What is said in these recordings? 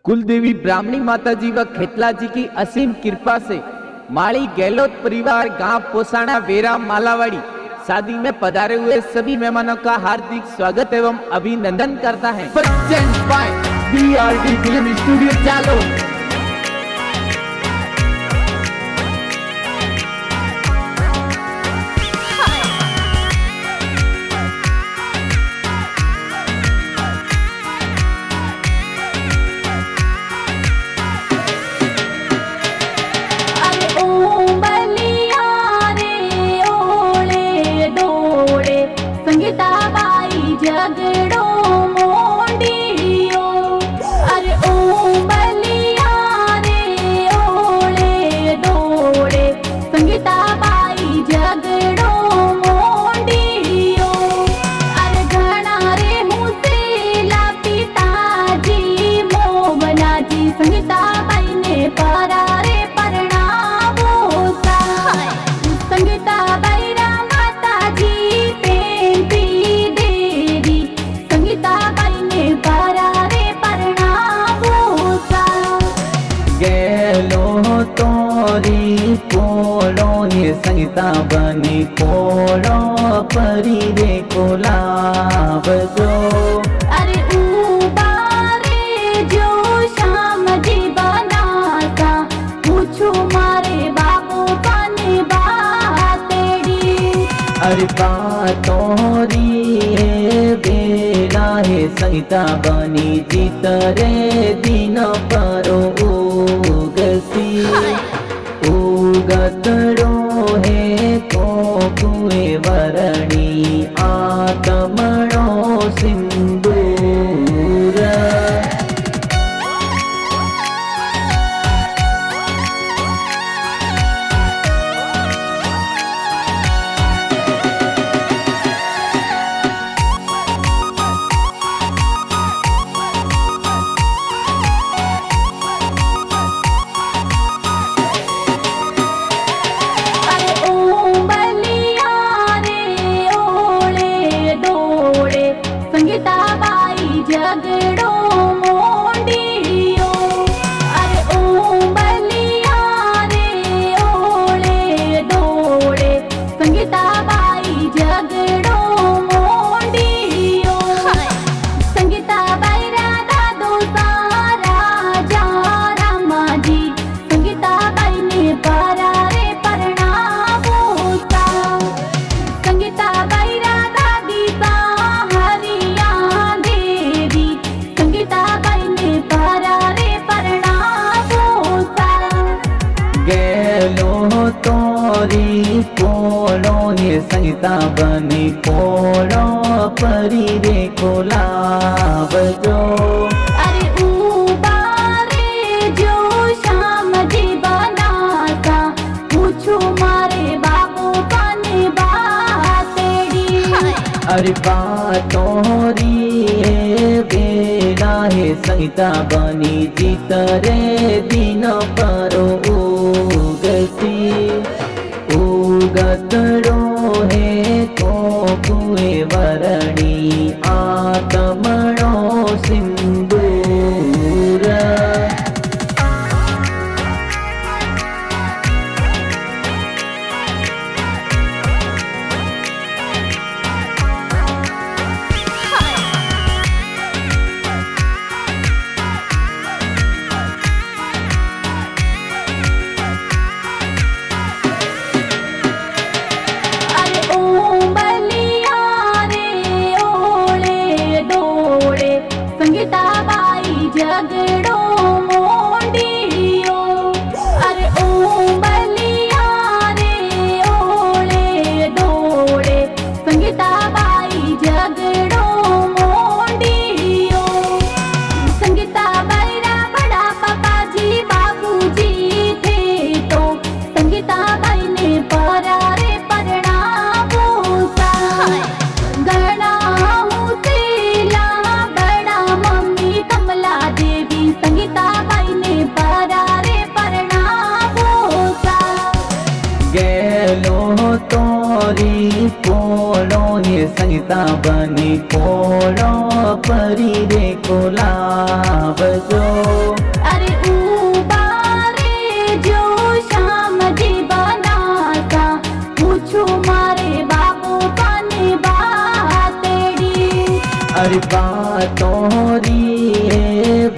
कुलदेवी ब्राह्मणी माता जी व खेतला जी की असीम कृपा से माड़ी गहलोत परिवार गांव पोसाना वेरा मालावाड़ी शादी में पधारे हुए सभी मेहमानों का हार्दिक स्वागत एवं अभिनंदन करता है। Present by BRD film studio चालो। जगड़ो मोंडियो अरे ओ बलिया रे ओले डोले संगीता बाई जगड़ो मोंडियो अरे घना रे मुसेला पिताजी मोबना जी संगीता बाई ने परा रे परणावो सा संगीता बाई रा माता जी तोरी कोलो ये संगीता बनी कोलो परी रे कोलाब जो अरे उबारे जो शाम जी बनाता पूछो मारे बापू पानी बातेड़ी अरे बातोरी बेला है संगीता बनी जीत रे दिन परो उगतड़ो है कोकुए वरणी आत्मणो सिंदूर जगड़ो मोंडियो अरे ओ बलिया रे ओले डोले संगीता बाई जगड़ो मोंडियो संगीता बाई राधा दोसारा जा रामा जी संगीता बाई ने परा रे परणावो सा संगीता बाई राधा दीसा तोरी कोलो ये संगीता बनी कोलो परी रे कोलाब जो अरे उबारे जो शाम जी बनाता पूछो मारे बापू पानी बातेड़ी अरे बातोरी बेला है संगीता बनी जीत रे दिन परो उगतड़ो है कोकुए वरणी आत्मणो सिंदूर संगीता बाई जगड़ो मोंडियो अरे ओ बलिया रे ओले डोले संगीता बाई जगड़ो मोंडियो संगीता बाई रा बड़ा पापा जी बाबू जी थे तो संगीता बाई ने परा रे परणावो सा घना मुसेला बड़ा मम्मी कमला देवी संगीता बनी पोळो परी रे कोलावजो। अरे उबारे जो श्याम जी बनाता पूछो मारे बाबू पाने बातेड़ी। अरे बातों री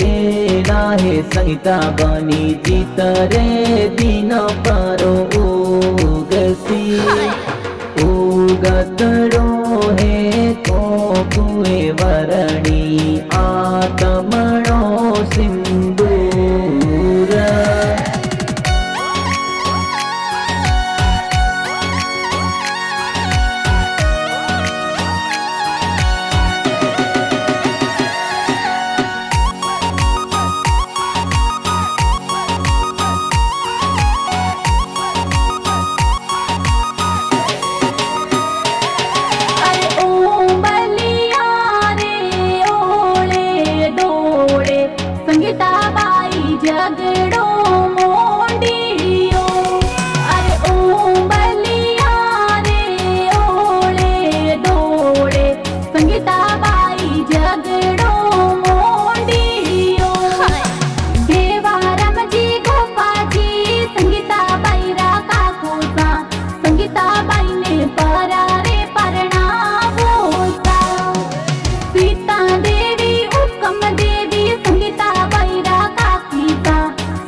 बेला है संगीता बनी जीत रे दिन परो उगसी उगतड़ो है को कुए वरणी आत्मणो सिंदूर। झगड़ो मोंडियो। अरे ओ बलिया रे ओले डोले संगीता बाई झगड़ो मोंडियो। देवारम जी गोपाजी संगीता बाई रा काकोसा संगीता बाई ने परारे परणावोसा। सीता देवी हुकम देवी संगीता बाई रा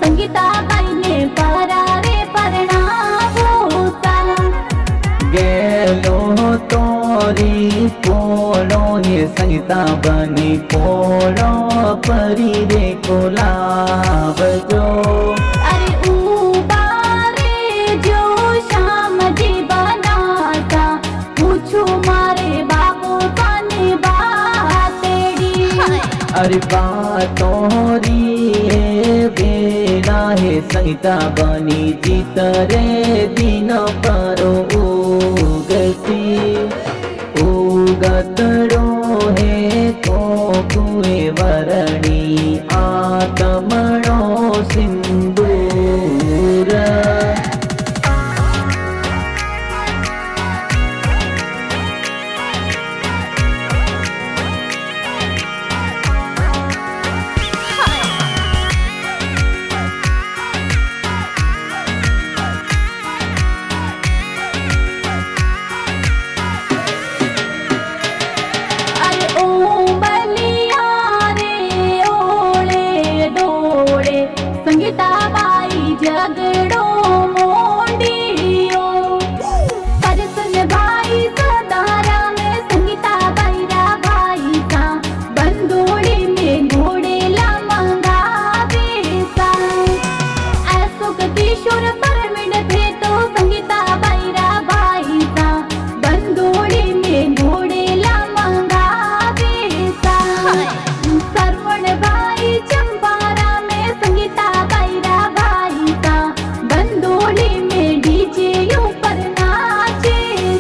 संगीता बाई ने परारे परणावोसा। गेलो तोरी पोळो हे संगीता बनी पोळो परी रे कोलावजो। अरे उबारे जो श्याम जी बनाता पूछो मारे बाबू पाने बातेड़ी। अरे बातों री बेला है संगीता बनी जीत रे दिन परो उगसी उगतड़ो है को कुए वरणी आत्मणो सिंदूर। संगीता बाई झगड़ो मोंडियो। पर सुन भाई सदारा में संगीता बाई रा भाई सा बंदोड़ी में घोड़े ला मंगावे सा। अशोक किशोर परमिड थे तो संगीता बाई रा भाई सा बंदोड़ी में घोड़े ला मंगावे सा। सरवण भाई चंपारा में संगीता बाई रा भाई सा बंदोली में डीजे ऊपर नाचे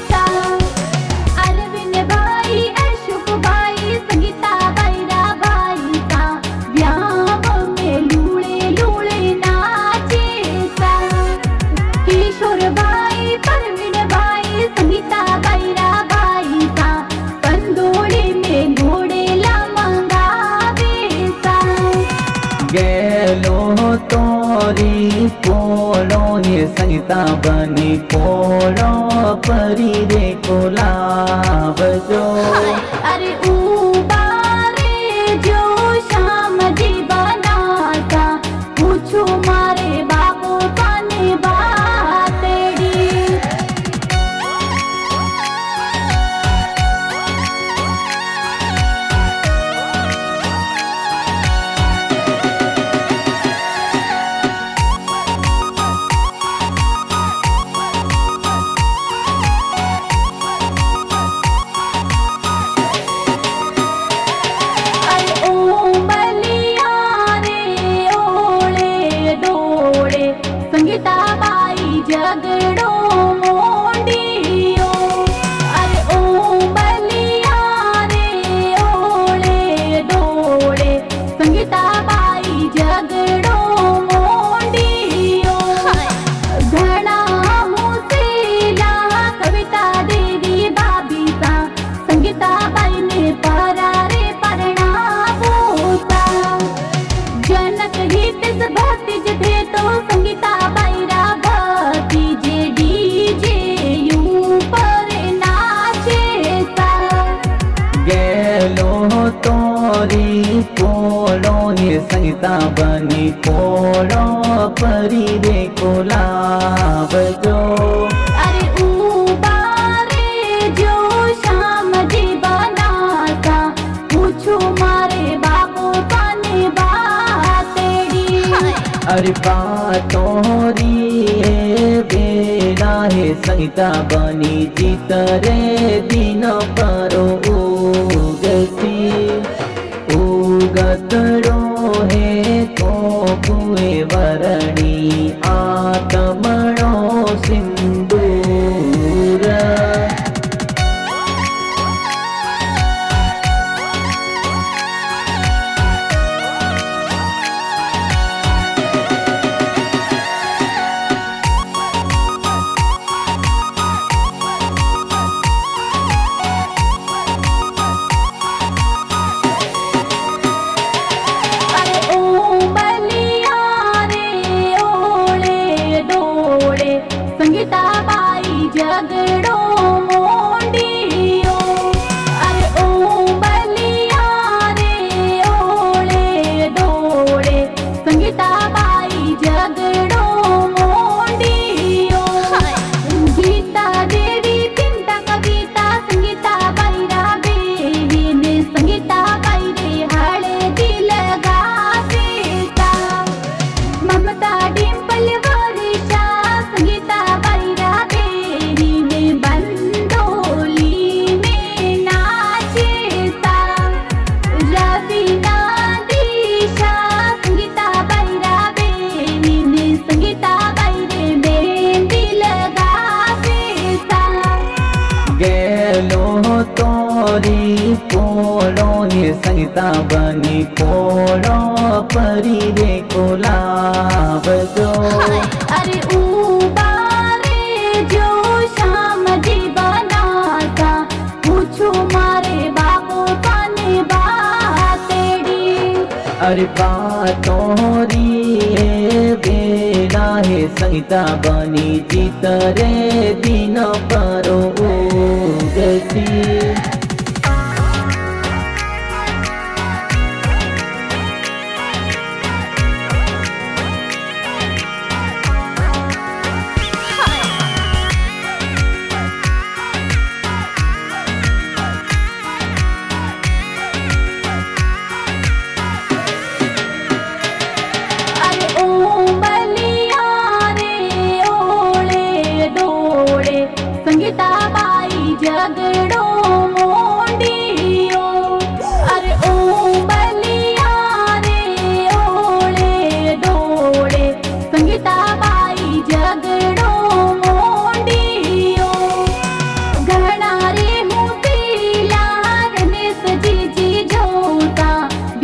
सा। अरविंद भाई अशोक भाई संगीता बाई रा भाई सा ब्याह में लूले लूले नाचे सा। किशोर भाई परवीन भाई संगीता बाई रा भाई सा बंदोली में घोड़े ला मंगावे सा। गेलो तोरी पोळो हे संगीता बनी पोळो परी रे कोलावजो। अरे उबारे जो श्याम जी बनाता पूछो मारे बाबू पाने बातेड़ी। तोरी कोलो ये संगीता बनी कोलो परी रे कोलावजो। अरे उबारे जो श्याम जी बनाता पूछो मारे बाबू पाने बातेड़ी। अरे बातोरी बेला है संगीता बनी जीत रे दिन परो उगसी उगतड़ो है तो कुए वरणी आत्मणो सिंदूर। संगीता बाई जगड़ो मोंडियो। अरे ओ बलिया रे ओले डोले संगीता बाई जगड़ो मोंडियो। गीता देवी चिंता कविता संगीता बाई राबेन संगीता बाई रे हळे दिल गावेता। ममता डिंपल वर्षा संगीता बाई राबेरी में बंदोली में नाचेता। रवीना दिशा संगीता बाई राबेरी में संगीता बाई रे मेहंदी लगावेता। गेलो तोरी कोलो ये संगीता बनी कोलो परी रे कोलावजो। अरे उबारे जो श्याम जी बनाता पूछो मारे बाबू पाने बातेड़ी। अरे बातोरी बेला है संगीता बनी जीत रे दिन परो उगसी। संगीता बाई जगड़ो मोंडियो। अरे ओ बलिया रे ओले डोले संगीता बाई जगड़ो मोंडियो। घना रे मुतीला रमेश जी जोता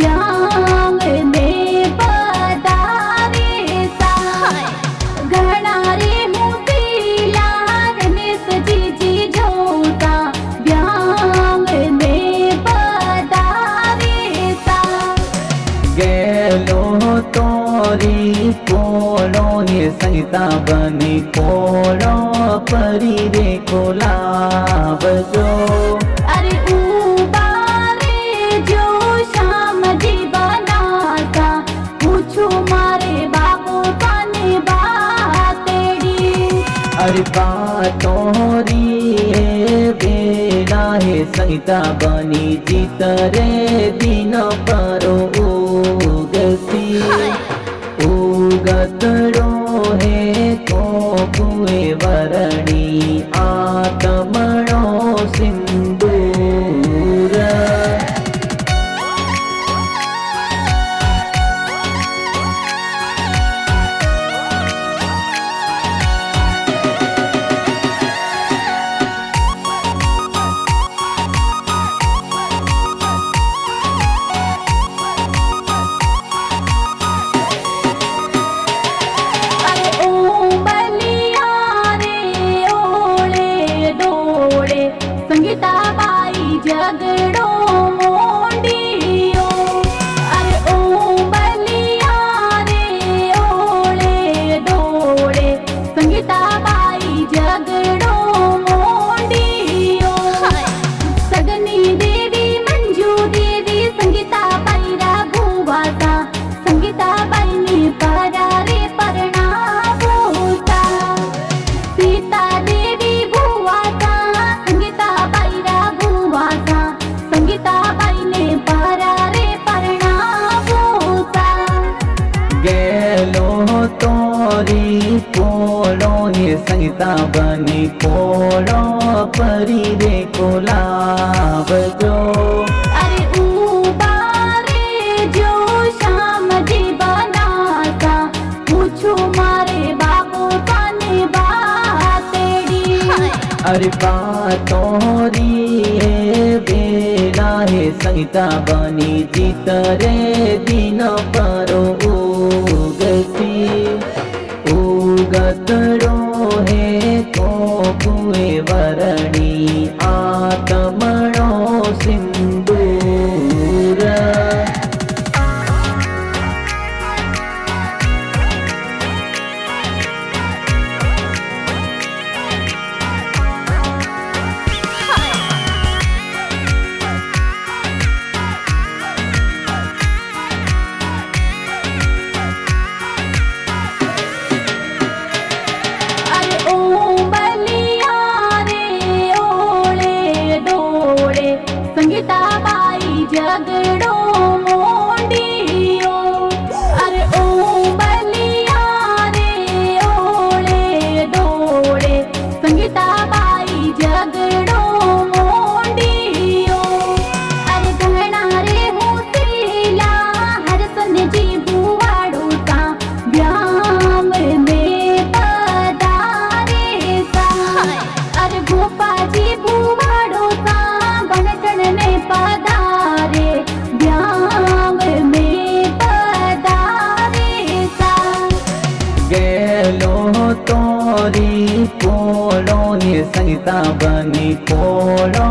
ब्यांग में पधारे सा। घना रे तोरी कोलो ये संगीता बनी कोलो परी रे कोलावजो। अरे उबारे जो श्याम जी बनाता पूछो मारे बाबू पाने बातेड़ी। अरे बातोरी बेला है संगीता बनी जीत रे दिन परो उगसी उगतड़ो है तो कुए वरणी आत्मणो सिंदूर। अरे ओ बलिया रे ओले डो संगीता बनी पोळो परी रे कोलावजो। अरे उबारे जो श्याम जी बनाता पूछो मारे बाबू पाने बातेड़ी। अरे बातोरी बेला है संगीता बनी जीत रे दिन परो उगसी उगतड़ो है तो कुए वरणी आत्मणो सिंदूर। संगीता बाई जगड़ो मोंडियो। अरे ओ बलिया रे ओले डोले संगीता बाई जगड़ो मोंडियो। अरे गहना रे होतीला हरसन जी बुवाड़ो सा व्याम में पदारे सा। अरे भोपा जी बुवाड़ो सा पधारे व्याम में पधारे सा। गेलो तोरी पोलो ये संगीता बनी पोलो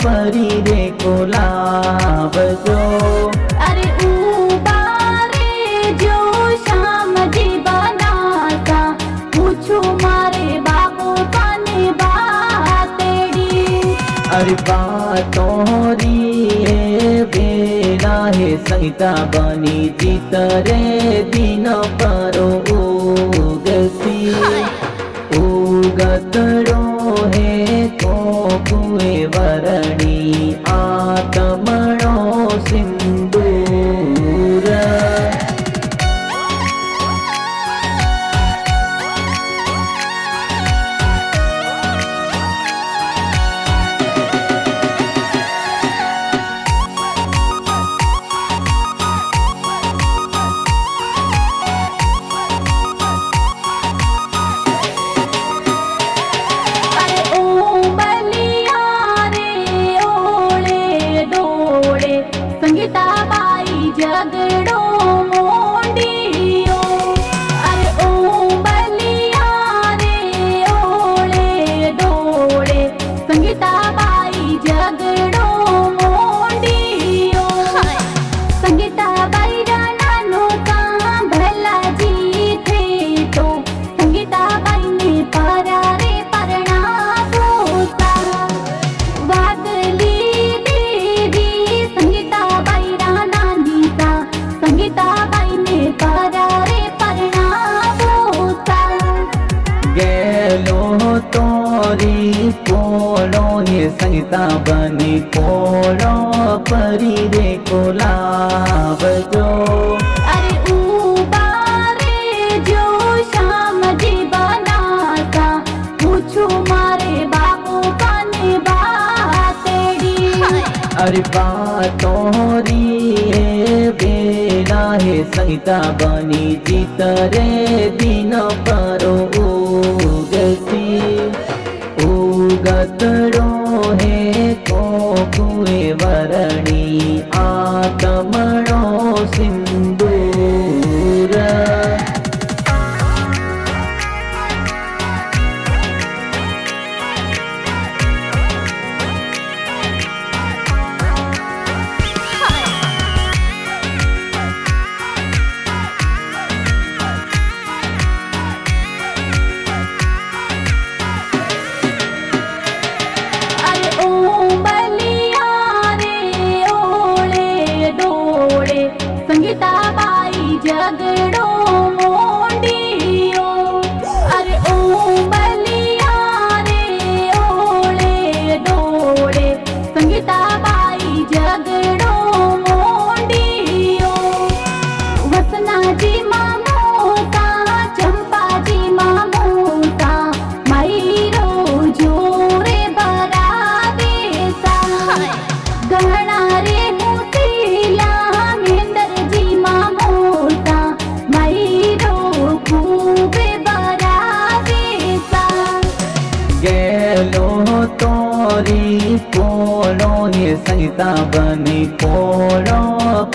परी रे कोलावजो। अरे उबारे जो श्याम जी बनाता पूछो मारे बाबू पाने बातेड़ी। अरे बातोरी बेला है संगीता बनी जीत रे दिन परो उगसी उगतड़ो है तो कुए वरणी आत्मणो सिंदूर। संगीता बाई जगड़ो मोंडियो। अरे ओ बलिया रे ओले डोले संगीता बाई जगड़ो मोंडियो। संगीता बाई रानो का भला जी थे तो संगीता बाई ने परा रे परना होता। वादली संगीता बाई ने परारे परिणाम होता। गेलो तोरी पोलो ये संगीता बनी पोलो परी रे कोलावजो। अरे उबारे जो श्याम जी बनाता पूछो मारे बाबू पाने बातेड़ी। अरे बातोरी बेला है संगीता बनी जीत रे दिन परो उगसी उगतड़ो है तो कुए वरणी आत्मणो सिंदूर। संगीता बाई जगड़ो मोंडियो। अरे ओ बलिया रे ओले डोले संगीता बाई जगड़ो मोंडियो। वसना जी मामोता चंपा जी मामोता संगीता बनी कोड़ो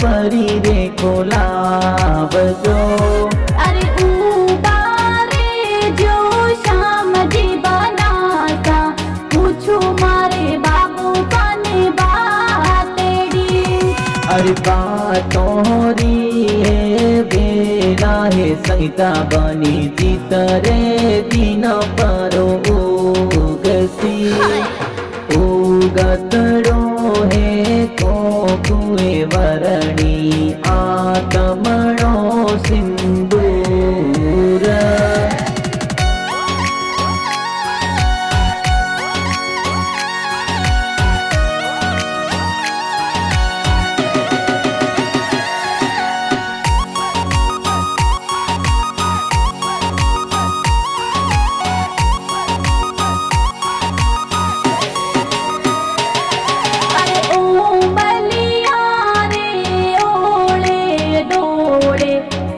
परी रे कोलावजो। अरे उबारे जो श्याम जी बनाता पूछो मारे बाबू पाने बातेड़ी। अरे बातों री बेला है संगीता बनी जीत रे दिन परो उगसी उगतड़ो है को कुए वरणी आत्मणो सिंदूर।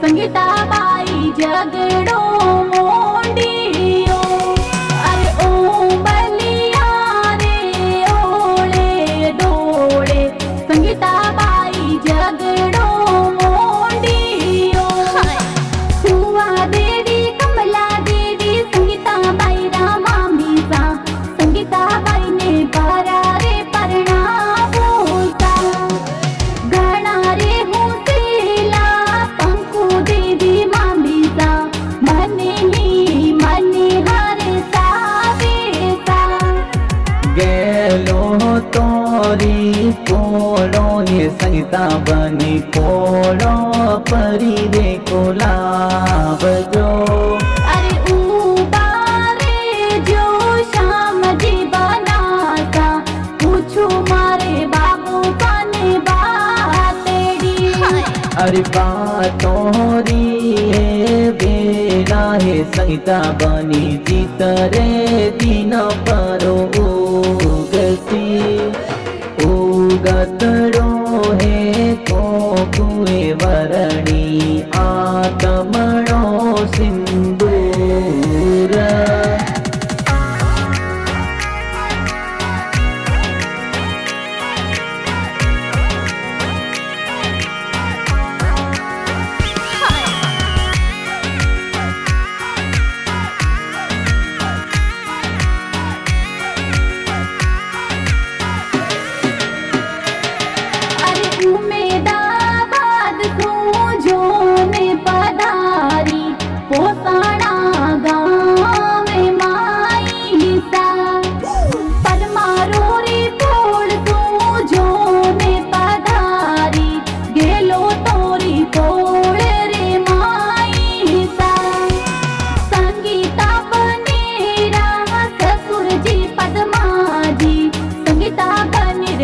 संगीता बाई जगड़ो मोंडियो। अरे ओ बलिया रे ओले डोले संगीता बाई जगड़ो मोंडियो। हुआ देवी कमला देवी संगीता बाई रामा मीसा संगीता बाई ने बारा रे परणावोता घना रे तोरी कोड़ो ये संगीता बनी कोड़ो परी रे कोलावजो। अरे उबारे जो श्याम जी बनाता पूछो मारे बाबू पाने बातेड़ी। अरे बातों री बेला है संगीता बनी जीत रे दिन परो उगसी उगतड़ो है को कुए वरणी आत्मणो सिंदूर।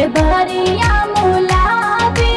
भरिया मुलावे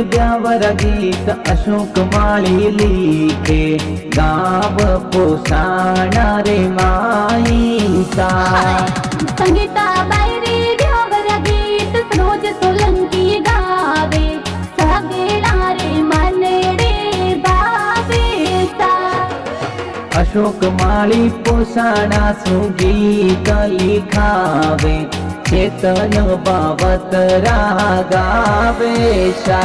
ब्यावर गीत अशोक माळी लिखे गाव पोसाणा रे माईचा। संगीता बायरे ब्यावर गीत सरोज सोलंकी गावे सगळा रे मनडे बाबेचा। अशोक माळी पोसाणा सु गीत लिखावे चेतन बाबत रागावे शा।